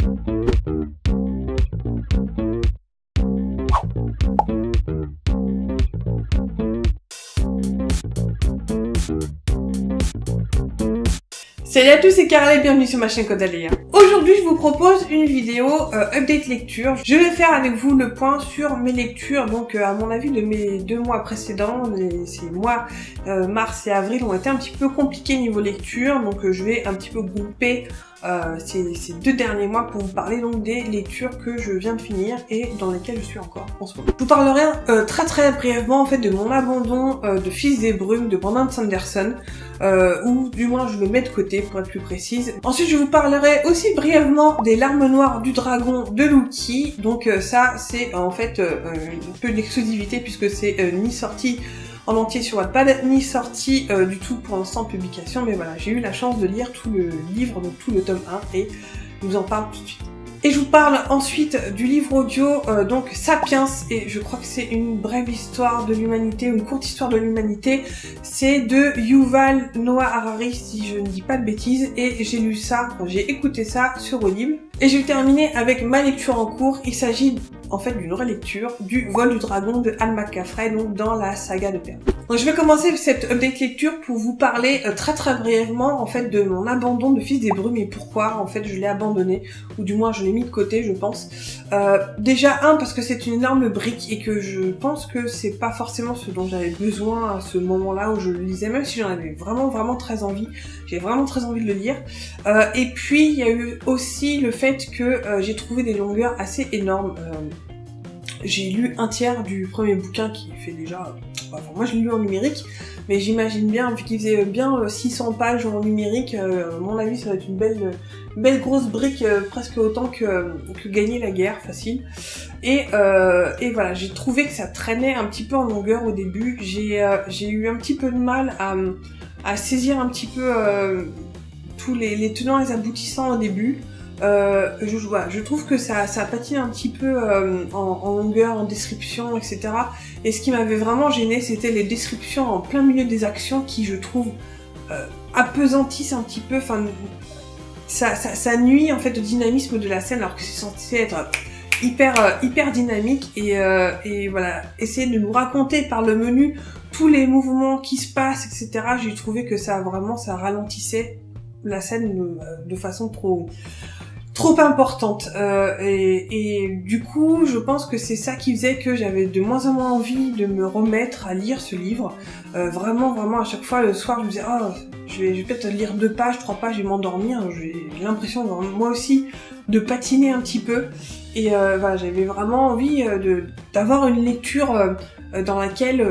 Salut à tous, c'est Carla et bienvenue sur ma chaîne Codaléa. Aujourd'hui, je vous propose une vidéo update lecture. Je vais faire avec vous le point sur mes lectures, donc à mon avis de mes 2 mois précédents. Ces mois mars et avril ont été un petit peu compliqués niveau lecture, donc je vais un petit peu grouper ces 2 derniers mois pour vous parler donc des lectures que je viens de finir et dans lesquelles je suis encore en ce moment. Je vous parlerai très brièvement en fait de mon abandon de Fils des Brumes de Brandon Sanderson, ou du moins je le mets de côté pour être plus précise. Ensuite je vous parlerai aussi brièvement des Larmes Noires du Dragon de Lookie, donc ça c'est en fait un peu d'exclusivité puisque c'est ni sorti en entier sur Wattpad, ni sorti du tout pour l'instant en publication, mais voilà, j'ai eu la chance de lire tout le livre, donc tout le tome 1, et je vous en parle tout de suite. Et je vous parle ensuite du livre audio, donc Sapiens, et je crois que c'est une brève histoire de l'humanité, ou une courte histoire de l'humanité, c'est de Yuval Noah Harari, si je ne dis pas de bêtises, et j'ai lu ça, j'ai écouté ça sur Audible. Et je vais terminer avec ma lecture en cours, il s'agit en fait d'une relecture du Vol du Dragon de Anne McCaffrey, donc dans la saga de Perle. Donc je vais commencer cette update lecture pour vous parler très brièvement en fait de mon abandon de Fils des Brumes et pourquoi en fait je l'ai abandonné, ou du moins je l'ai mis de côté je pense. Déjà parce que c'est une énorme brique et que je pense que c'est pas forcément ce dont j'avais besoin à ce moment-là où je le lisais, même si j'en avais vraiment très envie, j'ai vraiment très envie de le lire. Et puis il y a eu aussi le fait que j'ai trouvé des longueurs assez énormes. J'ai lu un tiers du premier bouquin qui fait déjà... Enfin, moi je l'ai lu en numérique, mais j'imagine bien, vu qu'il faisait bien 600 pages en numérique, à mon avis ça va être une belle grosse brique, presque autant que Gagner la guerre, facile. Et voilà, j'ai trouvé que ça traînait un petit peu en longueur au début. J'ai eu un petit peu de mal à saisir un petit peu tous les tenants et les aboutissants au début. Je trouve que ça patine un petit peu en longueur, en description, etc. Et ce qui m'avait vraiment gêné, c'était les descriptions en plein milieu des actions qui, je trouve, appesantissent un petit peu. Enfin, ça nuit en fait au dynamisme de la scène, alors que c'est censé être hyper dynamique. Et voilà, essayer de nous raconter par le menu tous les mouvements qui se passent, etc. J'ai trouvé que ça ralentissait la scène de façon trop importante, et du coup je pense que c'est ça qui faisait que j'avais de moins en moins envie de me remettre à lire ce livre. Vraiment à chaque fois le soir je me disais je vais peut-être lire 2 pages, 3 pages et m'endormir. J'ai l'impression moi aussi de patiner un petit peu, et voilà, j'avais vraiment envie d'avoir une lecture dans laquelle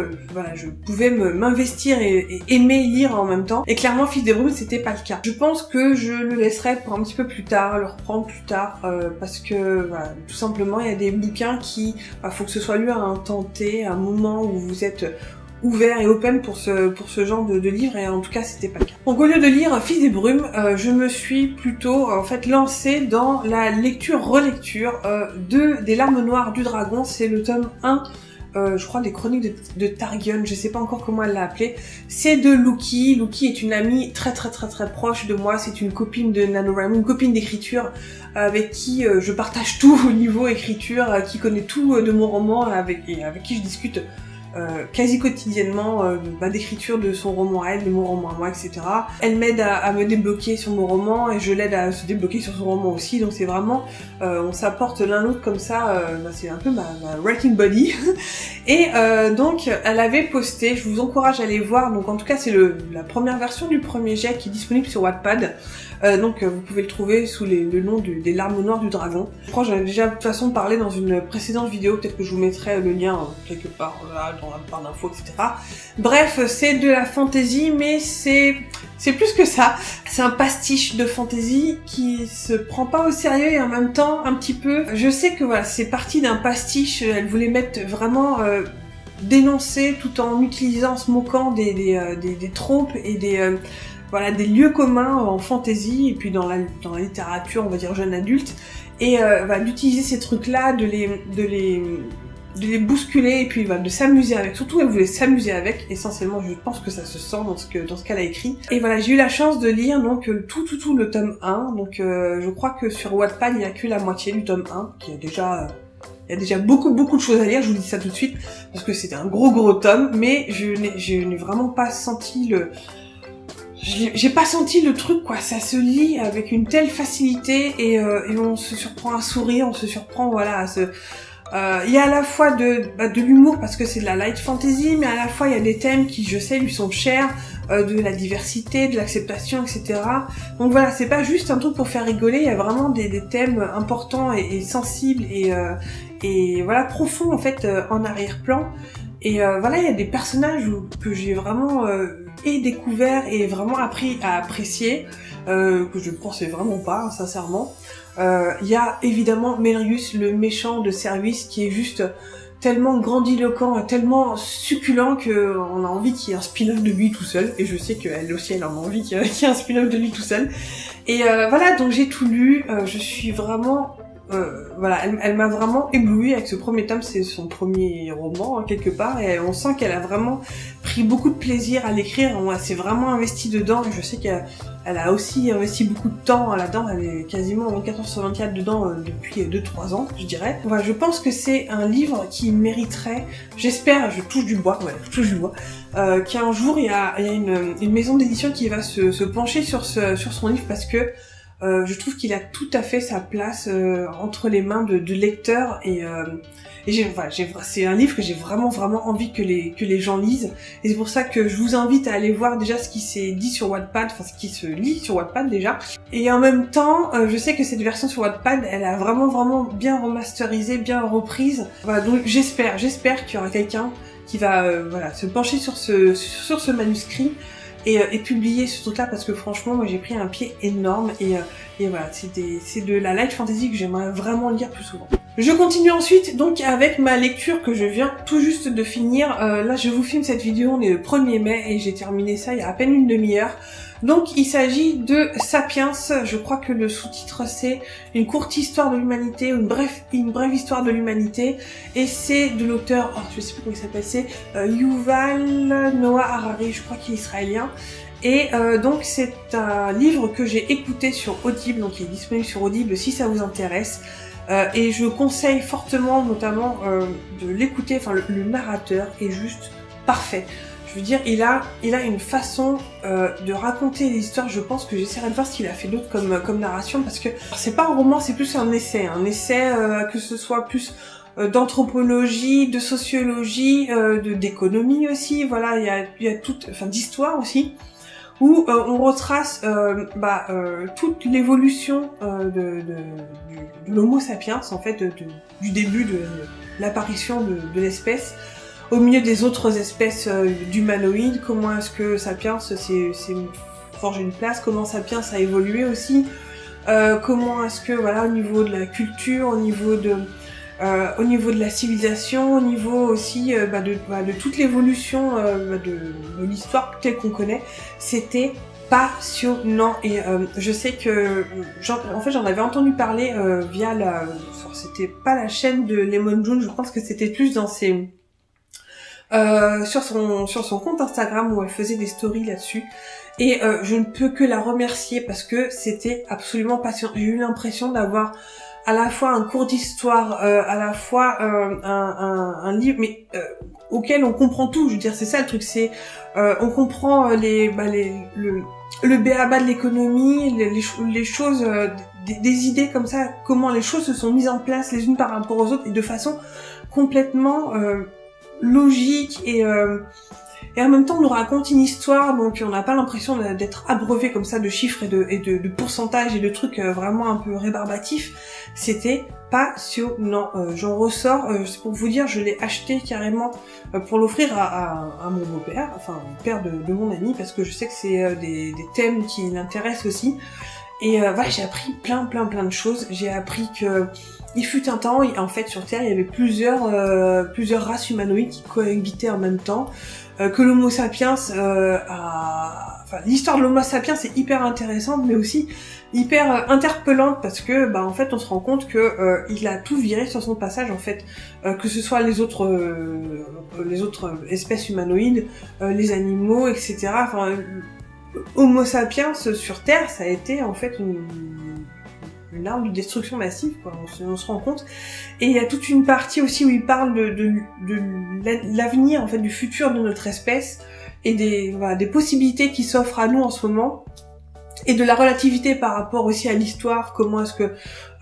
je pouvais m'investir et aimer lire en même temps. Et clairement Fils des Brumes c'était pas le cas. Je pense que je le laisserai pour un petit peu plus tard, le reprendre plus tard, parce que voilà, tout simplement il y a des bouquins qui faut que ce soit lu à un temps T, à un moment où vous êtes ouvert et open pour ce genre de livre, et en tout cas c'était pas le cas. Donc au lieu de lire Fils des Brumes, je me suis plutôt en fait lancée dans la relecture des Larmes Noires du Dragon. C'est le tome 1, je crois, des Chroniques de Targon, je sais pas encore comment elle l'a appelé. C'est de Lookie. Lookie est une amie très proche de moi, c'est une copine de NaNoWriMo, une copine d'écriture avec qui je partage tout au niveau écriture, qui connaît tout de mon roman, avec qui je discute quasi quotidiennement d'écriture de son roman à elle, de mon roman à moi, etc. Elle m'aide à me débloquer sur mon roman et je l'aide à se débloquer sur son roman aussi, donc c'est vraiment on s'apporte l'un l'autre comme ça, c'est un peu ma writing buddy. Et donc elle avait posté, je vous encourage à aller voir, donc en tout cas c'est la première version du premier jet qui est disponible sur Wattpad. Donc vous pouvez le trouver sous le nom des Larmes Noires du Dragon. Je crois que j'en ai déjà de toute façon parlé dans une précédente vidéo, peut-être que je vous mettrai le lien quelque part là dans la barre d'infos, etc. Bref, c'est de la fantasy, mais c'est plus que ça. C'est un pastiche de fantasy qui se prend pas au sérieux et en même temps un petit peu... Je sais que voilà, c'est parti d'un pastiche, elle voulait mettre vraiment... dénoncer tout en utilisant, en se moquant des tropes et des lieux communs en fantasy et puis dans la littérature, on va dire jeune adulte, et d'utiliser ces trucs-là, de les bousculer et puis voilà, de s'amuser avec. Surtout, elle voulait s'amuser avec. Essentiellement, je pense que ça se sent dans ce qu'elle a écrit. Et voilà, j'ai eu la chance de lire donc tout le tome 1. Donc je crois que sur Wattpad, il n'y a que la moitié du tome 1, qui est déjà... il y a déjà beaucoup de choses à lire, je vous dis ça tout de suite, parce que c'était un gros tome, mais je n'ai vraiment pas senti j'ai pas senti le truc, quoi. Ça se lit avec une telle facilité et on se surprend à sourire, on se surprend, voilà, à se... il y a à la fois de l'humour parce que c'est de la light fantasy, mais à la fois il y a des thèmes qui, je sais, lui sont chers, de la diversité, de l'acceptation, etc. Donc voilà, c'est pas juste un truc pour faire rigoler, il y a vraiment des thèmes importants et sensibles et voilà, profonds en fait en arrière-plan. Et voilà, il y a des personnages que j'ai vraiment découvert et vraiment appris à apprécier, que je pensais vraiment pas, sincèrement. Il y a évidemment Melrius, le méchant de service, qui est juste tellement grandiloquent, tellement succulent qu'on a envie qu'il y ait un spin-off de lui tout seul. Et je sais qu'elle aussi, elle en a envie qu'il y ait un spin-off de lui tout seul. Et voilà, donc j'ai tout lu. Je suis vraiment... voilà, elle m'a vraiment éblouie avec ce premier tome, c'est son premier roman, hein, quelque part, et on sent qu'elle a vraiment pris beaucoup de plaisir à l'écrire, elle s'est vraiment investie dedans, et je sais qu'elle a aussi investi beaucoup de temps là-dedans, elle est quasiment 24h/24 dedans depuis 2-3 ans, je dirais. Voilà, je pense que c'est un livre qui mériterait, j'espère, je touche du bois, qu'un jour il y a une maison d'édition qui va se pencher sur son livre, parce que je trouve qu'il a tout à fait sa place entre les mains de lecteurs et c'est un livre que j'ai vraiment envie que les gens lisent, et c'est pour ça que je vous invite à aller voir déjà ce qui s'est dit sur Wattpad, enfin ce qui se lit sur Wattpad déjà, et en même temps je sais que cette version sur Wattpad elle a vraiment bien remasterisé, bien reprise. Voilà, donc j'espère qu'il y aura quelqu'un qui va voilà, se pencher sur ce manuscrit et publier ce truc là, parce que franchement moi j'ai pris un pied énorme et voilà, c'est de la light fantasy que j'aimerais vraiment lire plus souvent. Je continue ensuite donc avec ma lecture que je viens tout juste de finir. Là je vous filme cette vidéo, on est le 1er mai et j'ai terminé ça il y a à peine une demi-heure. Donc il s'agit de Sapiens, je crois que le sous-titre c'est une courte histoire de l'humanité, une brève histoire de l'humanité, et c'est de l'auteur, je sais plus comment il s'appelle, c'est Yuval Noah Harari, je crois qu'il est israélien. Et donc c'est un livre que j'ai écouté sur Audible, donc il est disponible sur Audible si ça vous intéresse. Et je conseille fortement notamment de l'écouter, enfin le narrateur est juste parfait. Je veux dire, il a une façon de raconter les histoires, je pense que j'essaierai de voir ce qu'il a fait d'autre comme narration, parce que c'est pas un roman, c'est plus un essai que ce soit plus d'anthropologie, de sociologie, d'économie aussi, voilà, il y a d'histoire aussi, où on retrace toute l'évolution de l'Homo sapiens, en fait, du début de l'apparition de l'espèce, au milieu des autres espèces d'humanoïdes, comment est-ce que Sapiens s'est forgé une place, comment Sapiens a évolué aussi, comment est-ce que, voilà, au niveau de la culture, au niveau de la civilisation, au niveau aussi de toute l'évolution de l'histoire telle qu'on connaît, c'était passionnant. Et je sais que en fait j'en avais entendu parler via c'était pas la chaîne de Lemon June, je pense que c'était plus dans ses sur son compte Instagram où elle faisait des stories là-dessus, et je ne peux que la remercier parce que c'était absolument passionnant. J'ai eu l'impression d'avoir à la fois un cours d'histoire, à la fois un livre, mais auquel on comprend tout. Je veux dire, c'est ça le truc, c'est on comprend le b.a.-ba de l'économie, les choses, des idées comme ça, comment les choses se sont mises en place les unes par rapport aux autres, et de façon complètement logique, et en même temps on nous raconte une histoire, donc on n'a pas l'impression d'être abreuvé comme ça de chiffres et de pourcentages et de trucs vraiment un peu rébarbatifs. C'était passionnant. J'en ressors, c'est pour vous dire, je l'ai acheté carrément pour l'offrir à mon beau-père, enfin le père de mon ami, parce que je sais que c'est des thèmes qui l'intéressent aussi. Et voilà, j'ai appris plein de choses. J'ai appris que il fut un temps, en fait, sur Terre, il y avait plusieurs races humanoïdes qui cohabitaient en même temps, que l'Homo sapiens enfin, l'histoire de l'Homo sapiens c'est hyper intéressante, mais aussi hyper interpellante parce que, en fait, on se rend compte que il a tout viré sur son passage, en fait, que ce soit les autres espèces humanoïdes, les animaux, etc. Enfin, Homo sapiens sur Terre, ça a été en fait une arme de destruction massive, quoi. On se rend compte. Et il y a toute une partie aussi où il parle de l'avenir, en fait, du futur de notre espèce et des possibilités qui s'offrent à nous en ce moment. Et de la relativité par rapport aussi à l'histoire, comment est-ce que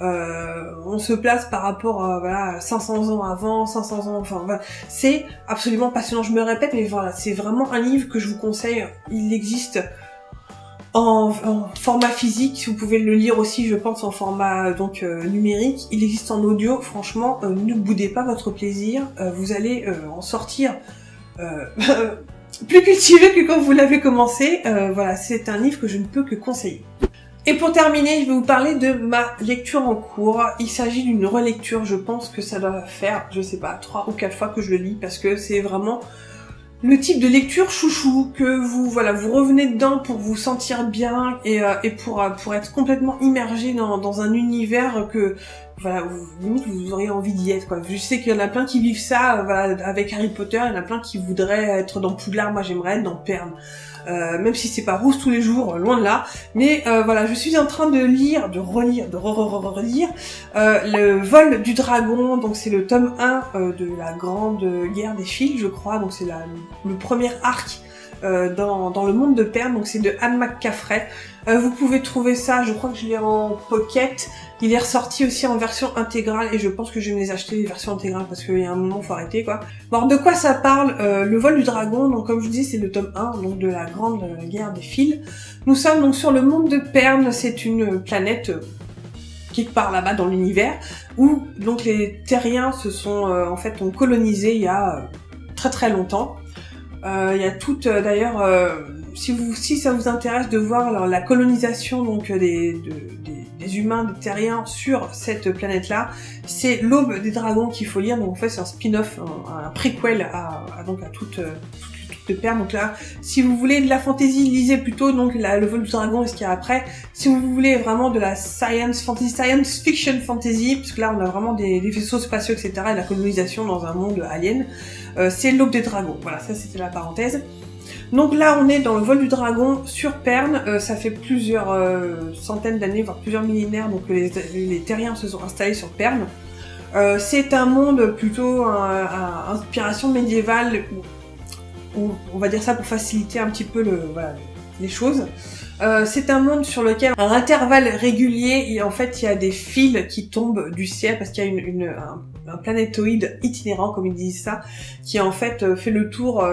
on se place par rapport à 500 ans avant, 500 ans, enfin voilà. C'est absolument passionnant, je me répète, mais voilà, c'est vraiment un livre que je vous conseille. Il existe en format physique, si vous pouvez le lire aussi, je pense, en format numérique. Il existe en audio, franchement, ne boudez pas votre plaisir, vous allez en sortir plus cultivé que quand vous l'avez commencé. Voilà, c'est un livre que je ne peux que conseiller. Et pour terminer, je vais vous parler de ma lecture en cours. Il s'agit d'une relecture, je pense que ça doit faire, je sais pas, 3 ou 4 fois que je le lis, parce que c'est vraiment le type de lecture chouchou que vous revenez dedans pour vous sentir bien et pour être complètement immergé dans un univers que limite vous auriez envie d'y être, quoi. Je sais qu'il y en a plein qui vivent ça avec Harry Potter, il y en a plein qui voudraient être dans Poudlard, moi j'aimerais être dans Pern. Même si c'est pas rose tous les jours, loin de là. Mais je suis en train de lire, de relire le vol du dragon. Donc c'est le tome 1 de la Grande Guerre des Fils, je crois. Donc c'est le premier arc dans le monde de Pern. Donc c'est de Anne McCaffrey. Vous pouvez trouver ça, je crois que je l'ai en pocket. Il est ressorti aussi en version intégrale et je pense que je vais me les acheter les versions intégrales parce qu'il y a un moment faut arrêter, quoi. Bon, de quoi ça parle? Le vol du dragon, donc comme je vous dis, c'est le tome 1 donc de la Grande Guerre des Fils. Nous sommes donc sur le monde de Pern, c'est une planète quelque part là-bas dans l'univers où donc les terriens ont colonisé il y a très très longtemps. Il y a toute d'ailleurs si ça vous intéresse de voir alors, la colonisation donc des humains, des terriens sur cette planète-là, c'est l'Aube des Dragons qu'il faut lire. Donc en fait c'est un spin-off, un préquel à toute Pern. Donc là, si vous voulez de la fantasy, lisez plutôt donc le vol du dragon et ce qu'il y a après. Si vous voulez vraiment de la science fiction fantasy, parce que là on a vraiment des vaisseaux spatiaux, etc. et la colonisation dans un monde alien, c'est l'Aube des Dragons. Voilà, ça c'était la parenthèse. Donc là, on est dans le vol du dragon sur Pern. Ça fait plusieurs centaines d'années, voire plusieurs millénaires, donc les terriens se sont installés sur Pern. C'est un monde plutôt à inspiration médiévale, où, on va dire ça pour faciliter un petit peu les choses. C'est un monde sur lequel, à intervalles réguliers, en fait, il y a des fils qui tombent du ciel parce qu'il y a un planétoïde itinérant, comme ils disent ça, qui en fait fait le tour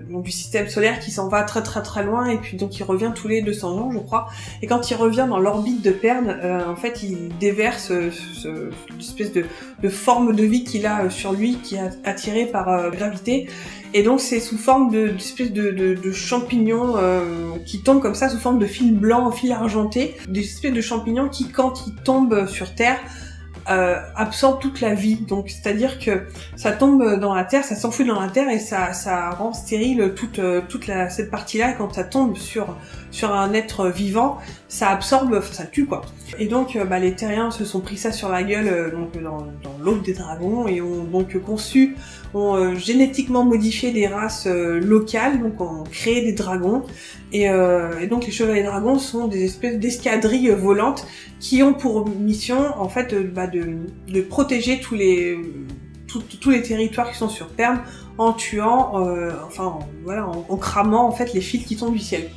du système solaire, qui s'en va très très très loin et puis donc il revient tous les 200 ans, je crois. Et quand il revient dans l'orbite de Pern, en fait, il déverse une espèce de forme de vie qu'il a sur lui, qui est attirée par gravité. Et donc c'est sous forme d'espèce de champignons qui tombent comme ça, sous forme de fil blanc, fil argenté, des espèces de champignons qui, quand ils tombent sur Terre, absorbe toute la vie. Donc c'est-à-dire que ça tombe dans la terre, ça s'enfuit dans la terre et ça rend stérile toute cette partie-là. Et quand ça tombe sur un être vivant, ça absorbe, ça tue, quoi. Et donc les terriens se sont pris ça sur la gueule dans l'Aube des Dragons et ont donc ont génétiquement modifié des races locales, donc ont créé des dragons. Et donc les chevaliers dragons sont des espèces d'escadrilles volantes qui ont pour mission en fait de protéger tous les territoires qui sont sur Pern en tuant, en cramant en fait les fils qui tombent du ciel.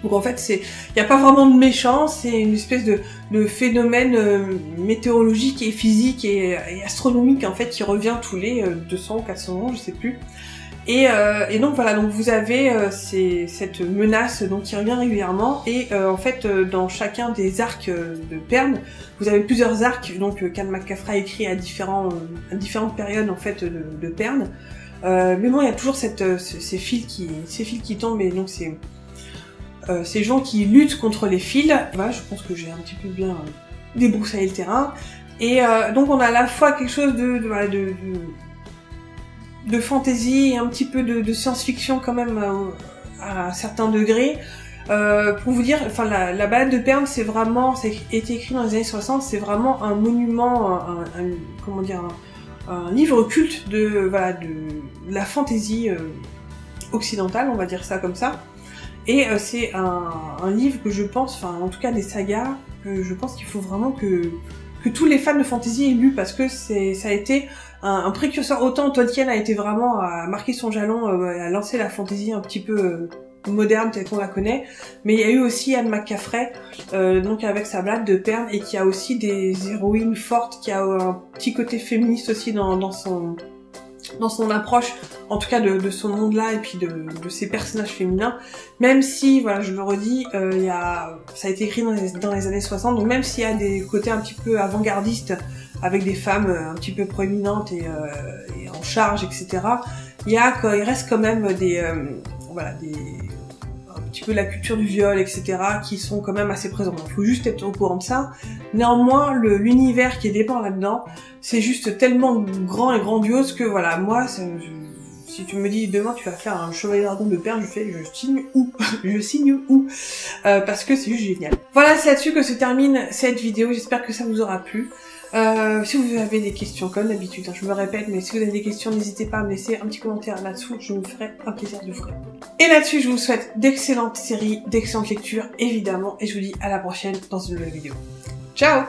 Donc en fait il n'y a pas vraiment de méchants, c'est une espèce de phénomène météorologique et physique et astronomique en fait qui revient tous les 200 ou 400 ans, je sais plus. Et donc voilà, donc vous avez cette menace donc qui revient régulièrement et en fait dans chacun des arcs de Pern, vous avez plusieurs arcs donc qu'Anne McCaffrey a écrit à différentes périodes en fait de Pern. Mais bon, il y a toujours ces fils qui tombent et donc ces gens qui luttent contre les fils. Voilà, je pense que j'ai un petit peu bien débroussaillé le terrain. Et donc on a à la fois quelque chose de fantasy et un petit peu de science-fiction quand même à un certain degré. Pour vous dire, enfin la balade de Pern, c'est vraiment, ça a été écrit dans les années 60, c'est vraiment un monument, comment dire, un livre culte de la fantaisie occidentale, on va dire ça comme ça. Et c'est un livre que je pense, enfin en tout cas des sagas, que je pense qu'il faut vraiment que tous les fans de fantasy aient lu, parce que ça a été un précurseur. Autant Tolkien a été vraiment à marquer son jalon, à lancer la fantasy un petit peu moderne telle qu'on la connaît, mais il y a eu aussi Anne McCaffrey, donc avec sa balade de Pern, et qui a aussi des héroïnes fortes, qui a un petit côté féministe aussi dans son approche, en tout cas de son monde-là, et puis de ses personnages féminins, même si, voilà, je le redis, ça a été écrit dans les années 60, donc même s'il y a des côtés un petit peu avant-gardistes, avec des femmes un petit peu proéminentes et en charge, etc., il reste quand même un petit peu la culture du viol, etc., qui sont quand même assez présents. Il faut juste être au courant de ça. Néanmoins, l'univers qui est dépeint là-dedans, c'est juste tellement grand et grandiose que voilà, moi, si tu me dis demain tu vas faire un Chevalier Dragon de Pern, je signe où je signe où parce que c'est juste génial. Voilà, c'est là-dessus que se termine cette vidéo. J'espère que ça vous aura plu. Si vous avez des questions, comme d'habitude, je me répète, mais si vous avez des questions, n'hésitez pas à me laisser un petit commentaire là-dessous, je me ferai un plaisir de vous répondre. Et là-dessus, je vous souhaite d'excellentes séries, d'excellentes lectures, évidemment, et je vous dis à la prochaine dans une nouvelle vidéo. Ciao!